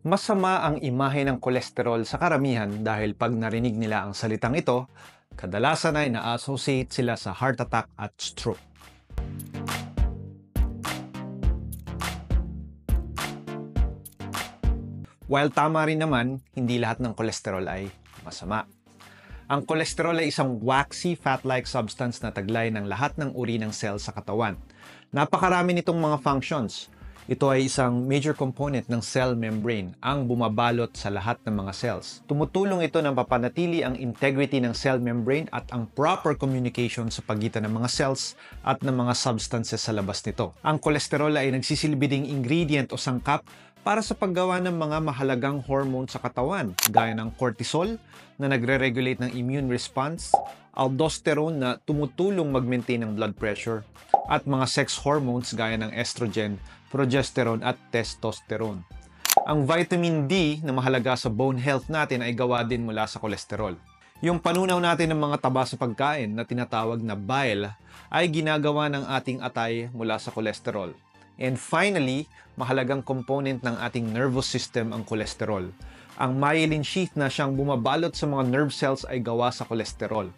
Masama ang imahe ng kolesterol sa karamihan dahil pag narinig nila ang salitang ito, kadalasan ay na-associate sila sa heart attack at stroke. While tama rin naman, hindi lahat ng kolesterol ay masama. Ang kolesterol ay isang waxy fat-like substance na taglay ng lahat ng uri ng cell sa katawan. Napakarami nitong mga functions. Ito ay isang major component ng cell membrane, ang bumabalot sa lahat ng mga cells. Tumutulong ito na mapanatili ang integrity ng cell membrane at ang proper communication sa pagitan ng mga cells at ng mga substances sa labas nito. Ang kolesterol ay nagsisilbi ding ingredient o sangkap para sa paggawa ng mga mahalagang hormone sa katawan, gaya ng cortisol na nagre-regulate ng immune response, aldosterone na tumutulong mag-maintain ng blood pressure, at mga sex hormones gaya ng estrogen, progesterone at testosterone. Ang vitamin D na mahalaga sa bone health natin ay gawa din mula sa kolesterol. Yung panunaw natin ng mga taba sa pagkain na tinatawag na bile ay ginagawa ng ating atay mula sa kolesterol. And finally, mahalagang component ng ating nervous system ang kolesterol. Ang myelin sheath na siyang bumabalot sa mga nerve cells ay gawa sa kolesterol.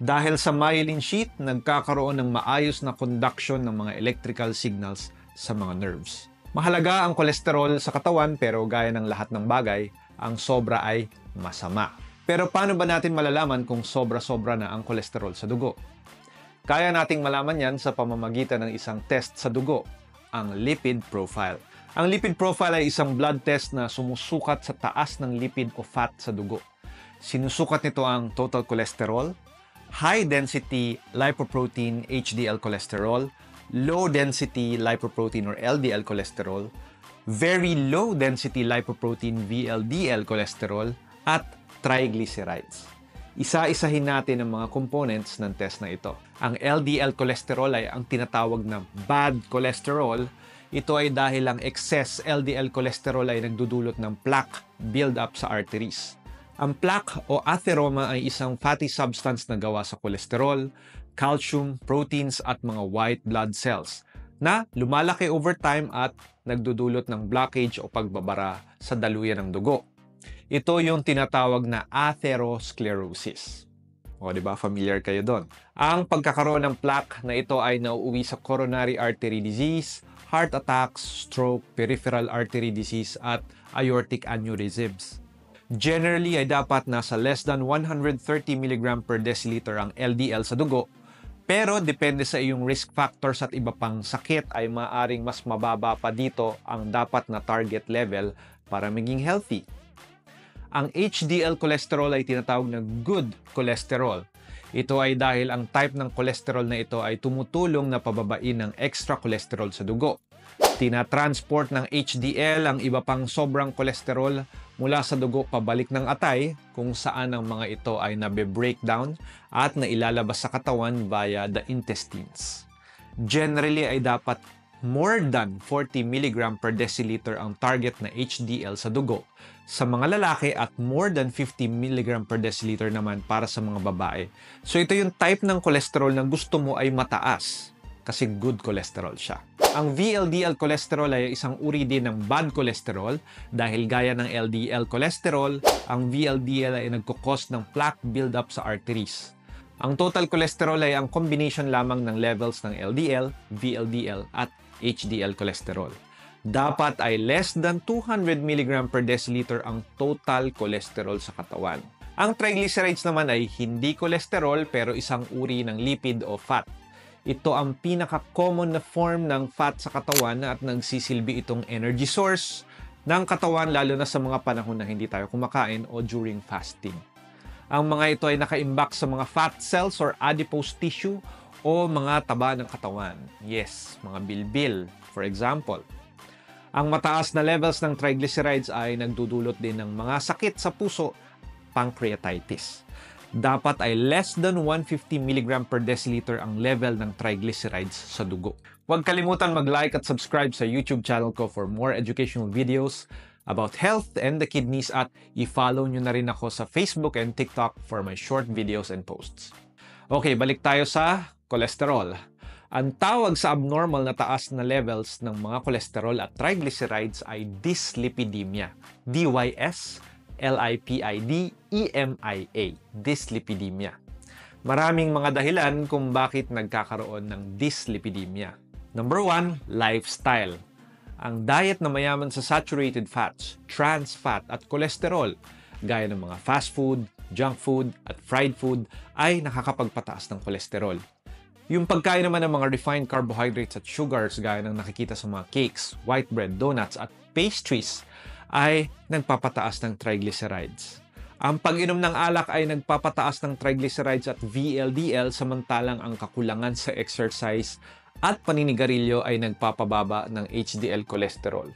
Dahil sa myelin sheath, nagkakaroon ng maayos na conduction ng mga electrical signals sa mga nerves. Mahalaga ang kolesterol sa katawan pero gaya ng lahat ng bagay, ang sobra ay masama. Pero paano ba natin malalaman kung sobra-sobra na ang kolesterol sa dugo? Kaya nating malaman yan sa pamamagitan ng isang test sa dugo, ang lipid profile. Ang lipid profile ay isang blood test na sumusukat sa taas ng lipid o fat sa dugo. Sinusukat nito ang total cholesterol, high-density lipoprotein HDL cholesterol, low-density lipoprotein or LDL cholesterol, very low-density lipoprotein VLDL cholesterol, at triglycerides. Isa-isahin natin ang mga components ng test na ito. Ang LDL cholesterol ay ang tinatawag na bad cholesterol. Ito ay dahil ang excess LDL cholesterol ay nagdudulot ng plaque build-up sa arteries. Ang plaque o atheroma ay isang fatty substance na gawa sa kolesterol, calcium, proteins at mga white blood cells na lumalaki over time at nagdudulot ng blockage o pagbabara sa daluyan ng dugo. Ito yung tinatawag na atherosclerosis. O, di ba? Familiar kayo doon. Ang pagkakaroon ng plaque na ito ay nauuwi sa coronary artery disease, heart attacks, stroke, peripheral artery disease, at aortic aneurysms. Generally ay dapat nasa less than 130 mg per deciliter ang LDL sa dugo, pero depende sa iyong risk factors at iba pang sakit ay maaring mas mababa pa dito ang dapat na target level para maging healthy. Ang HDL cholesterol ay tinatawag na good cholesterol. Ito ay dahil ang type ng cholesterol na ito ay tumutulong na pababain ng extra cholesterol sa dugo. Tinatransport ng HDL ang iba pang sobrang kolesterol mula sa dugo pabalik ng atay kung saan ang mga ito ay nabe-breakdown at nailalabas sa katawan via the intestines. Generally ay dapat more than 40 mg per deciliter ang target na HDL sa dugo sa mga lalaki at more than 50 mg per deciliter naman para sa mga babae. So ito yung type ng kolesterol na gusto mo ay mataas kasi good cholesterol siya. Ang VLDL cholesterol ay isang uri din ng bad cholesterol dahil gaya ng LDL cholesterol, ang VLDL ay nagkukos ng plaque buildup sa arteries. Ang total cholesterol ay ang combination lamang ng levels ng LDL, VLDL at HDL cholesterol. Dapat ay less than 200 mg per deciliter ang total cholesterol sa katawan. Ang triglycerides naman ay hindi cholesterol pero isang uri ng lipid o fat. Ito ang pinaka-common na form ng fat sa katawan at nagsisilbi itong energy source ng katawan lalo na sa mga panahon na hindi tayo kumakain o during fasting. Ang mga ito ay nakaimbak sa mga fat cells or adipose tissue o mga taba ng katawan. Yes, mga bilbil, for example. Ang mataas na levels ng triglycerides ay nagdudulot din ng mga sakit sa puso, pancreatitis. Dapat ay less than 150 mg per deciliter ang level ng triglycerides sa dugo. Huwag kalimutan mag-like at subscribe sa YouTube channel ko for more educational videos about health and the kidneys at i-follow nyo na rin ako sa Facebook and TikTok for my short videos and posts. Okay, balik tayo sa cholesterol. Ang tawag sa abnormal na taas na levels ng mga kolesterol at triglycerides ay dyslipidemia. D-Y-S-L-I-P-I-D-E-M-I-A. Dyslipidemia. Maraming mga dahilan kung bakit nagkakaroon ng dyslipidemia. Number 1, lifestyle. Ang diet na mayaman sa saturated fats, trans fat at kolesterol, gaya ng mga fast food, junk food at fried food ay nakakapagpataas ng kolesterol. Yung pagkain naman ng mga refined carbohydrates at sugars gaya ng nakikita sa mga cakes, white bread, donuts at pastries ay nagpapataas ng triglycerides. Ang pag-inom ng alak ay nagpapataas ng triglycerides at VLDL samantalang ang kakulangan sa exercise at paninigarilyo ay nagpapababa ng HDL cholesterol.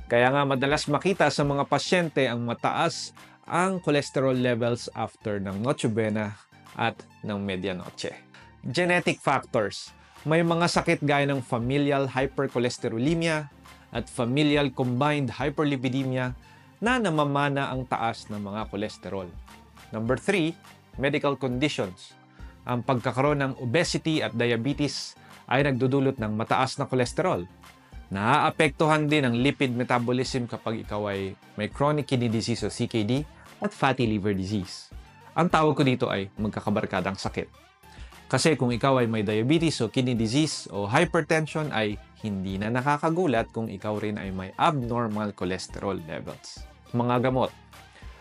Kaya nga madalas makita sa mga pasyente ang mataas ang cholesterol levels after ng Noche Buena at ng Medianoche. Genetic factors. May mga sakit gaya ng familial hypercholesterolemia at familial combined hyperlipidemia na namamana ang taas ng mga kolesterol. Number 3, medical conditions. Ang pagkakaroon ng obesity at diabetes ay nagdudulot ng mataas na kolesterol. Naaapektuhan din ang lipid metabolism kapag ikaw ay may chronic kidney disease o CKD at fatty liver disease. Ang tawag ko dito ay magkakabarkadang sakit. Kasi kung ikaw ay may diabetes o kidney disease o hypertension ay hindi na nakakagulat kung ikaw rin ay may abnormal cholesterol levels. Mga gamot.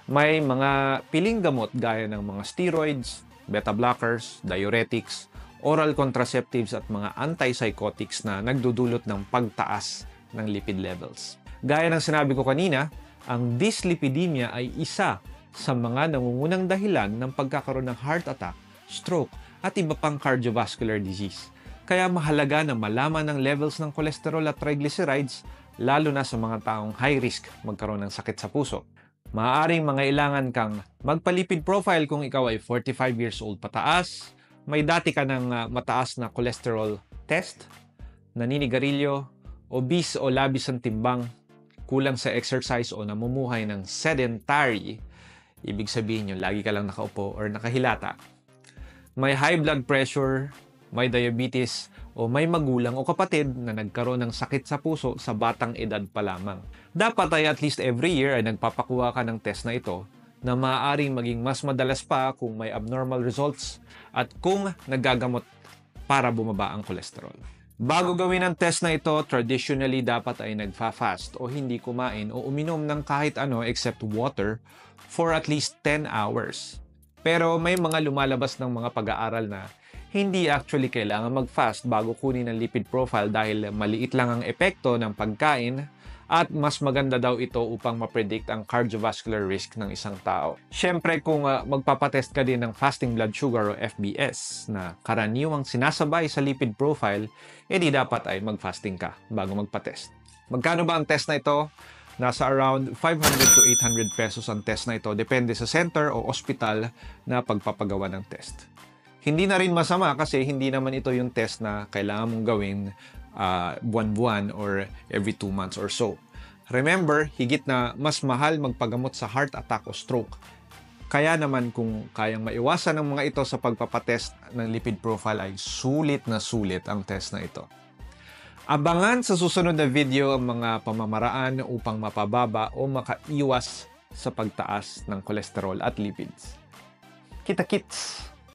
May mga piling gamot gaya ng mga steroids, beta blockers, diuretics, oral contraceptives at mga antipsychotics na nagdudulot ng pagtaas ng lipid levels. Gaya ng sinabi ko kanina, ang dyslipidemia ay isa sa mga nangungunang dahilan ng pagkakaroon ng heart attack, stroke, at iba pang cardiovascular disease. Kaya mahalaga na malaman ang levels ng kolesterol at triglycerides lalo na sa mga taong high risk magkaroon ng sakit sa puso. Maaaring mangailangan kang magpa-lipid profile kung ikaw ay 45 years old pataas, may dati ka ng mataas na cholesterol test, naninigarilyo, obese o labis ang timbang, kulang sa exercise o namumuhay ng sedentary, ibig sabihin yun, lagi ka lang nakaupo or nakahilata, may high blood pressure, may diabetes, o may magulang o kapatid na nagkaroon ng sakit sa puso sa batang edad pa lamang. Dapat ay at least every year ay nagpapakuha ka ng test na ito na maaaring maging mas madalas pa kung may abnormal results at kung nagagamot para bumaba ang cholesterol. Bago gawin ang test na ito, traditionally dapat ay nagfa-fast o hindi kumain o uminom ng kahit ano except water for at least 10 hours. Pero may mga lumalabas ng mga pag-aaral na hindi actually kailangan mag-fast bago kunin ang lipid profile dahil maliit lang ang epekto ng pagkain at mas maganda daw ito upang ma-predict ang cardiovascular risk ng isang tao. Siyempre kung magpapatest ka din ng fasting blood sugar o FBS na karaniwang sinasabay sa lipid profile, edi dapat ay mag-fasting ka bago magpatest. Magkano ba ang test na ito? Nasa around 500 to 800 pesos ang test na ito, depende sa center o hospital na pagpapagawa ng test. Hindi na rin masama kasi hindi naman ito yung test na kailangan mong gawin buwan-buwan or every 2 months or so. Remember, higit na mas mahal magpagamot sa heart attack o stroke. Kaya naman kung kayang maiwasan ang mga ito sa pagpapatest ng lipid profile ay sulit na sulit ang test na ito. Abangan sa susunod na video ang mga pamamaraan upang mapababa o makaiwas sa pagtaas ng kolesterol at lipids. Kita-kits!